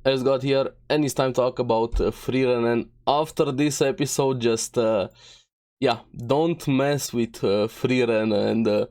ARESxGOD here, and it's time to talk about Frieren. And after this episode, just yeah, don't mess with Frieren, and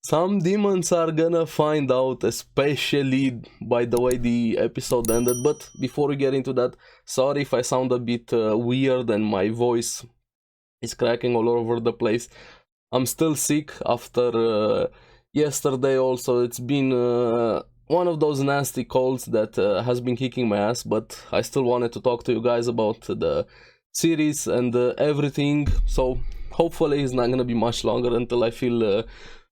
some demons are gonna find out, especially by the way the episode ended. But before we get into that, sorry if I sound a bit weird and my voice is cracking all over the place. I'm still sick after yesterday. Also, it's been one of those nasty colds that has been kicking my ass, but I still wanted to talk to you guys about the series and everything, so hopefully it's not gonna be much longer until I feel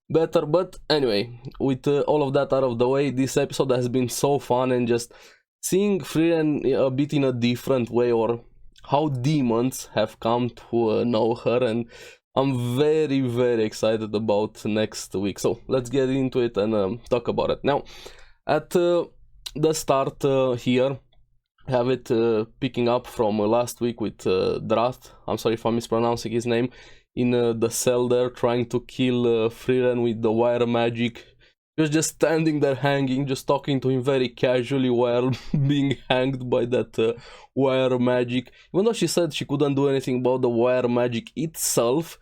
better. But anyway, with all of that out of the way, this episode has been so fun, and just seeing Frieren a bit in a different way, or how demons have come to know her, and I'm very excited about next week. So let's get into it and talk about it. Now, at the start here, have it picking up from last week with Drath. I'm sorry if I'm mispronouncing his name. In the cell there, trying to kill Frieren with the wire magic. He was just standing there hanging, just talking to him very casually while being hanged by that wire magic. Even though she said she couldn't do anything about the wire magic itself,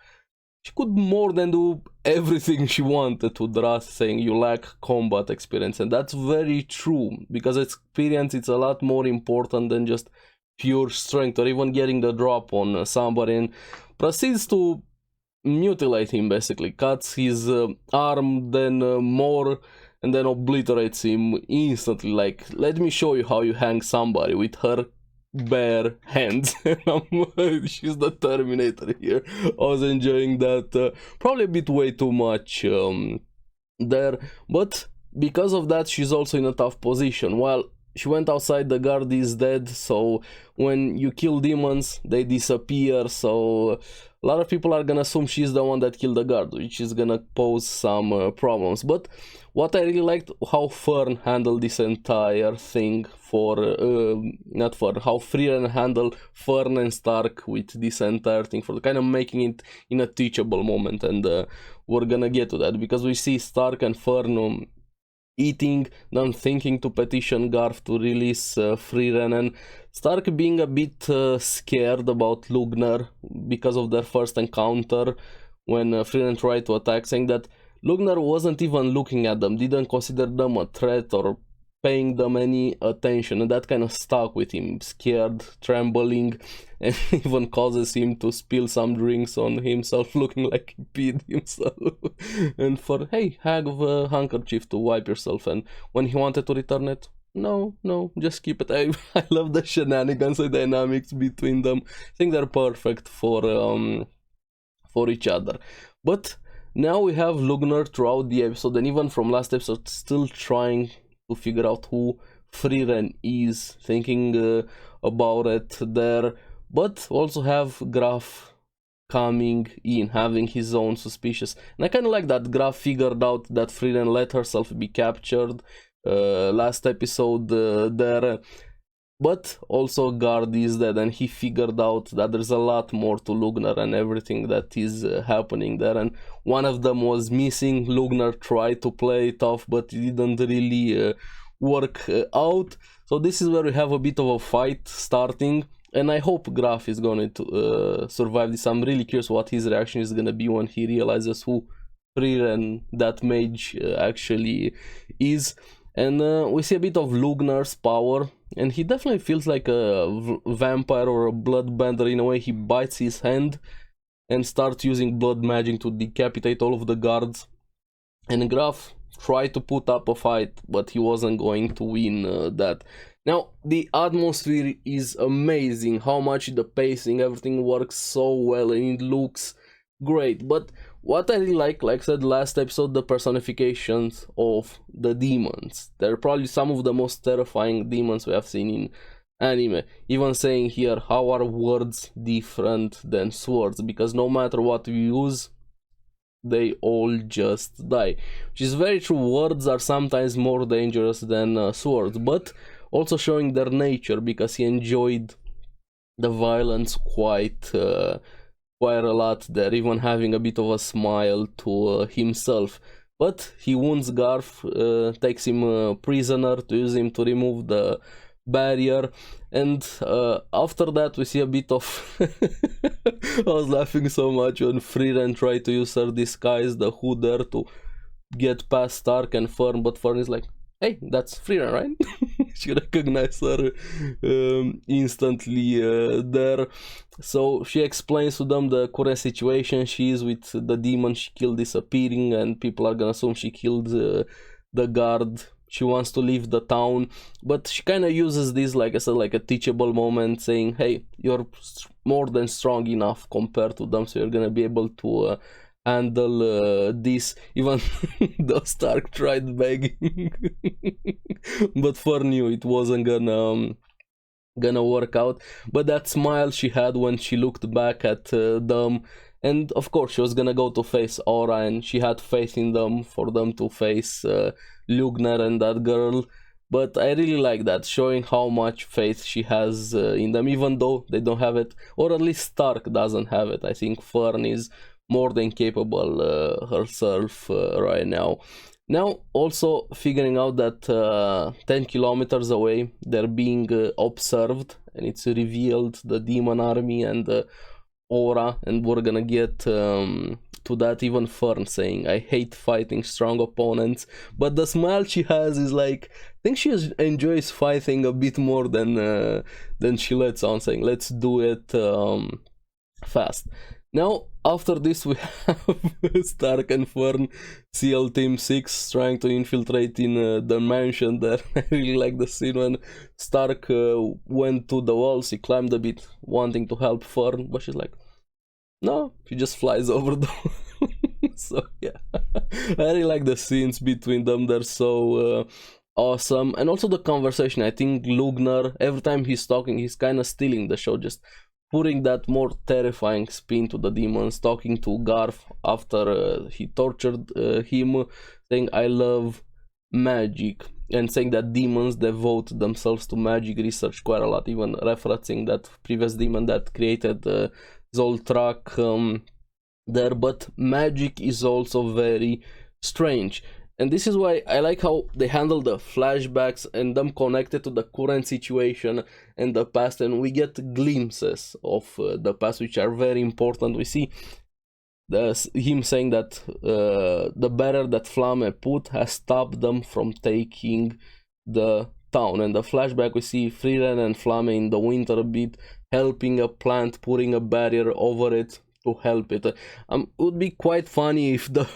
she could more than do everything she wanted to Drath, saying you lack combat experience. And that's very true, because experience is a lot more important than just pure strength or even getting the drop on somebody, and proceeds to mutilate him, basically cuts his arm, then more, and then obliterates him instantly. Like, let me show you how you hang somebody with her bare hands. She's the Terminator here. I was enjoying that, probably a bit way too much there, but because of that she's also in a tough position. Well, she went outside, the guard is dead, so when you kill demons they disappear, so a lot of people are gonna assume she's the one that killed the guard, which is gonna pose some problems. But what I really liked, how Fern handled this entire thing for not Fern, how Frieren handled Fern and Stark with this entire thing, for kind of making it in a teachable moment. And we're gonna get to that, because we see Stark and Fern eating, then thinking to petition Garth to release Frieren, and Stark being a bit scared about Lugner because of their first encounter when Frieren tried to attack, saying that Lugner wasn't even looking at them, didn't consider them a threat or paying them any attention, and that kind of stuck with him, scared, trembling, and even causes him to spill some drinks on himself, looking like he peed himself. And for, hey, have a handkerchief to wipe yourself, and when he wanted to return it, no, just keep it. I love the shenanigans and dynamics between them. I think they're perfect for each other. But now we have Lugner throughout the episode, and even from last episode, still trying to figure out who Frieren is, thinking about it there, but also have Graf coming in, having his own suspicious. And I kind of like that Graf figured out that Frieren let herself be captured last episode there, but also guard is dead, and he figured out that there's a lot more to Lugner and everything that is happening there, and one of them was missing. Lugner tried to play it off, but it didn't really work out. So this is where we have a bit of a fight starting, and I hope Graf is going to survive this. I'm really curious what his reaction is going to be when he realizes who Frieren, that mage, actually is. And we see a bit of Lugner's power, and he definitely feels like a vampire or a bloodbender in a way. He bites his hand and starts using blood magic to decapitate all of the guards. And Graf tried to put up a fight, but he wasn't going to win that. Now, the atmosphere is amazing, how much the pacing, everything works so well, and it looks great. But what I really like I said last episode, the personifications of the demons. They're probably some of the most terrifying demons we have seen in anime. Even saying here, how are words different than swords? Because no matter what we use, they all just die. Which is very true, words are sometimes more dangerous than swords, but also showing their nature, because he enjoyed the violence quite a lot there, even having a bit of a smile to himself. But he wounds Garth, takes him prisoner to use him to remove the barrier. And after that we see a bit of I was laughing so much when Frieren tried to use her disguise, the hood there, to get past Stark and Fern, but Fern is like, hey, that's Frieren, right? She recognized her instantly there. So she explains to them the current situation. She is with the demon she killed disappearing, and people are gonna assume she killed the guard. She wants to leave the town, but she kind of uses this, like I said, like a teachable moment, saying, hey, you're more than strong enough compared to them, so you're gonna be able to handle this. Even though Stark tried begging, but Fern knew it wasn't gonna work out. But that smile she had when she looked back at them, and of course she was gonna go to face Aura, and she had faith in them for them to face Lugner and that girl. But I really like that, showing how much faith she has in them, even though they don't have it, or at least Stark doesn't have it. I think Fern is more than capable herself right now. Now, also figuring out that 10 kilometers away they're being observed, and it's revealed the demon army and Aura, and we're gonna get to that. Even Fern saying, I hate fighting strong opponents, but the smile she has is like, I think she enjoys fighting a bit more than she lets on, saying, let's do it fast. Now, after this, we have Stark and Fern, SEAL Team 6, trying to infiltrate in the mansion there. I really like the scene when Stark went to the walls, he climbed a bit, wanting to help Fern, but she's like, no, she just flies over the So, yeah, I really like the scenes between them, they're so awesome. And also the conversation, I think Lugner, every time he's talking, he's kind of stealing the show, just putting that more terrifying spin to the demons, talking to Garth after he tortured him, saying, I love magic, and saying that demons devote themselves to magic research quite a lot, even referencing that previous demon that created Zoltrak there. But magic is also very strange. And this is why I like how they handle the flashbacks and them connected to the current situation and the past, and we get glimpses of the past, which are very important. We see him saying that the barrier that Flamme put has stopped them from taking the town. And the flashback, we see Frieren and Flamme in the winter bit helping a plant, putting a barrier over it to help it. It would be quite funny if the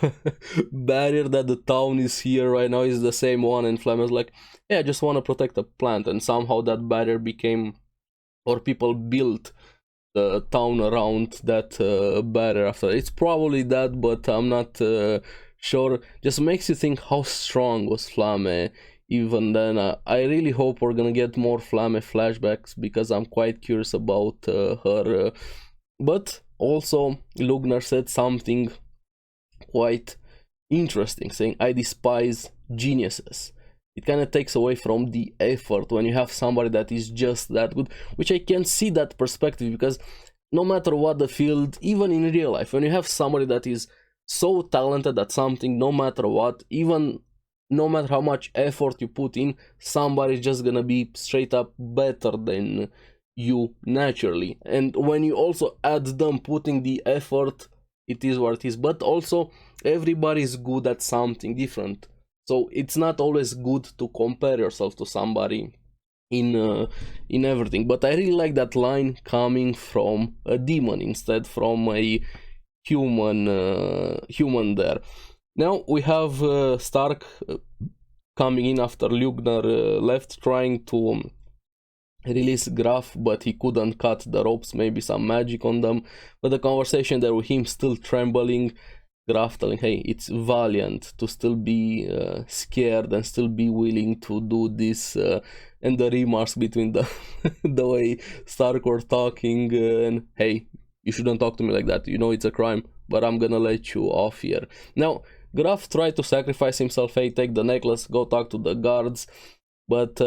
barrier that the town is here right now is the same one, and Flamme's like, yeah, I just want to protect a plant, and somehow that barrier became, or people built the town around that barrier after. It's probably that, but I'm not sure. Just makes you think how strong was Flamme even then. I really hope we're gonna get more Flamme flashbacks, because I'm quite curious about her. But also, Lugner said something quite interesting, saying, I despise geniuses. It kind of takes away from the effort when you have somebody that is just that good, which I can see that perspective, because no matter what the field, even in real life, when you have somebody that is so talented at something, no matter what, even no matter how much effort you put in, somebody's just gonna be straight up better than you naturally. And when you also add them putting the effort, it is what it is. But also everybody is good at something different, so it's not always good to compare yourself to somebody in everything. But I really like that line coming from a demon instead from a human there. Now we have Stark coming in after Lugner left, trying to release Graf, but he couldn't cut the ropes, maybe some magic on them. But the conversation there with him still trembling, Graf telling, hey, it's valiant to still be scared and still be willing to do this, and the remarks between the the way Stark were talking, and hey, you shouldn't talk to me like that, you know it's a crime, but I'm gonna let you off here. Now Graf tried to sacrifice himself, hey, take the necklace, go talk to the guards, but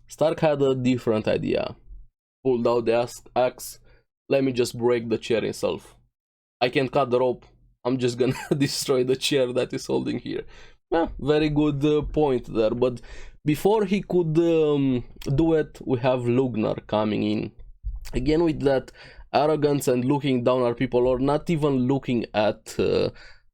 Stark had a different idea. Pulled out the axe, let me just break the chair itself. I can cut the rope, I'm just gonna destroy the chair that is holding here. Yeah, very good point there. But before he could do it, we have Lugner coming in again with that arrogance and looking down at people, or not even looking at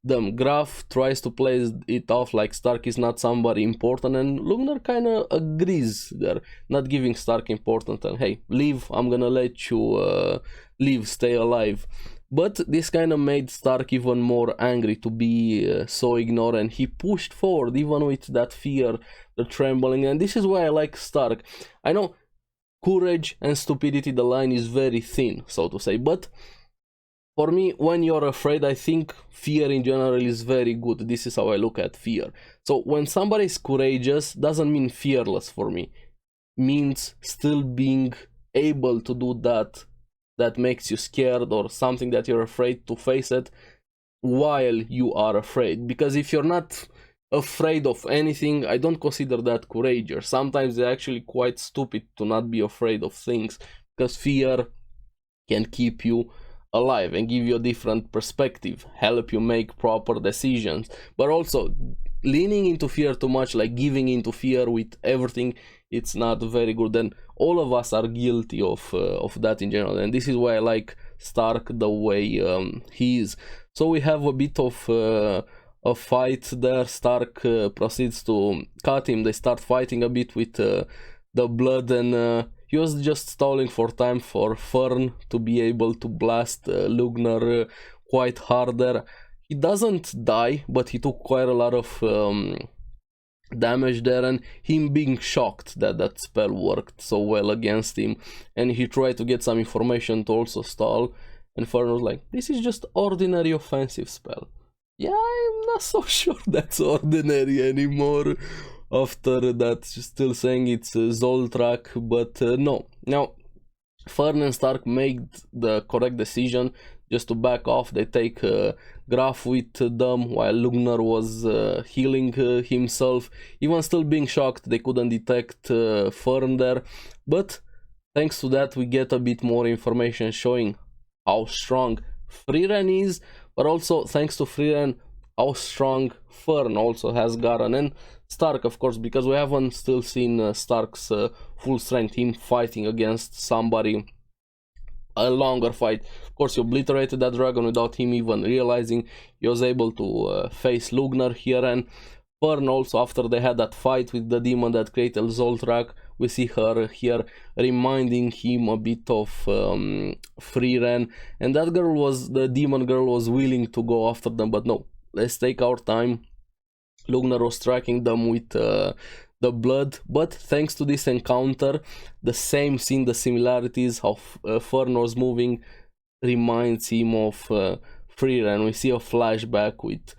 them. Graf tries to play it off like Stark is not somebody important, and Lugner kind of agrees there, not giving Stark importance, and hey, leave, I'm gonna let you leave, stay alive. But this kind of made Stark even more angry to be so ignored, and he pushed forward even with that fear, the trembling, and this is why I like Stark. I know courage and stupidity, the line is very thin, so to say, but for me, when you're afraid, I think fear in general is very good. This is how I look at fear. So when somebody is courageous, doesn't mean fearless for me. Means still being able to do that makes you scared, or something that you're afraid to face it while you are afraid. Because if you're not afraid of anything, I don't consider that courageous. Sometimes they're actually quite stupid to not be afraid of things, because fear can keep you alive and give you a different perspective, help you make proper decisions. But also leaning into fear too much, like giving into fear with everything, it's not very good, and all of us are guilty of that in general, and this is why I like Stark the way he is. So we have a bit of a fight there. Stark proceeds to cut him. They start fighting a bit with the blood, and he was just stalling for time for Fern to be able to blast Lugner quite harder. He doesn't die, but he took quite a lot of damage there, and him being shocked that that spell worked so well against him, and he tried to get some information to also stall, and Fern was like, this is just ordinary offensive spell. Yeah, I'm not so sure that's ordinary anymore after that, still saying it's Zoltrak, but no. Now, Fern and Stark made the correct decision just to back off. They take Graf with them while Lugner was healing himself. Even still being shocked, they couldn't detect Fern there, but thanks to that we get a bit more information showing how strong Frieren is, but also thanks to Frieren how strong Fern also has gotten, and Stark, of course, because we haven't still seen Stark's full strength, him fighting against somebody, a longer fight. Of course, he obliterated that dragon without him even realizing. He was able to face Lugner here, and Fern also, after they had that fight with the demon that created Zoltrak, we see her here reminding him a bit of Frieren, and that girl was, the demon girl was willing to go after them, but no, let's take our time. Lugner was tracking them with the blood, but thanks to this encounter, the same scene, the similarities, how Fern was moving reminds him of Frieren. We see a flashback with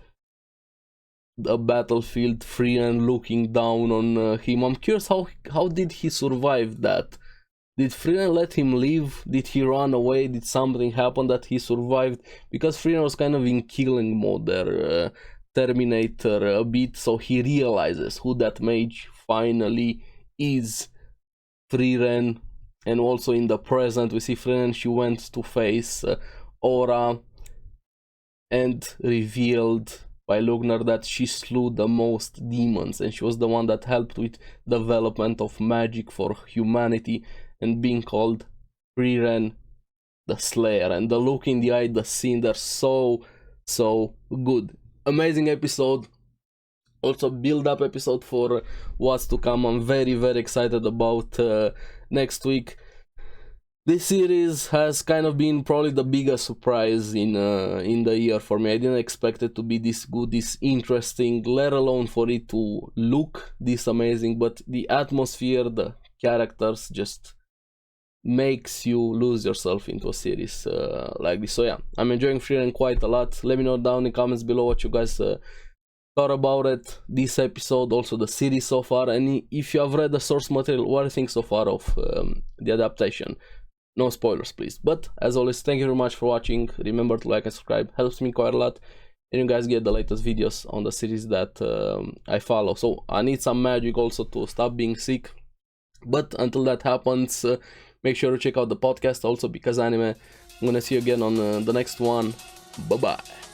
a battlefield, Frieren looking down on him. I'm curious how did he survive that? Did Frieren let him leave? Did he run away? Did something happen that he survived? Because Frieren was kind of in killing mode there, Terminator a bit, so he realizes who that mage finally is, Frieren. And also in the present we see Frieren, she went to face Aura and revealed by Lugner that she slew the most demons, and she was the one that helped with development of magic for humanity, and being called Frieren the Slayer. And the look in the eye, the scene, they're so good. Amazing episode, also build up episode for what's to come. I'm very excited about next week. This series has kind of been probably the biggest surprise in the year for me. I didn't expect it to be this good, this interesting, let alone for it to look this amazing, but the atmosphere, the characters just makes you lose yourself into a series like this. So yeah, I'm enjoying Frieren quite a lot. Let me know down in the comments below what you guys thought about it, this episode, also the series so far, and if you have read the source material, what do you think so far of the adaptation? No spoilers, please. But as always, thank you very much for watching. Remember to like and subscribe, helps me quite a lot, and you guys get the latest videos on the series that I follow. So I need some magic also to stop being sick, but until that happens, make sure to check out the podcast also, because anime. I'm gonna see you again on the next one. Bye bye.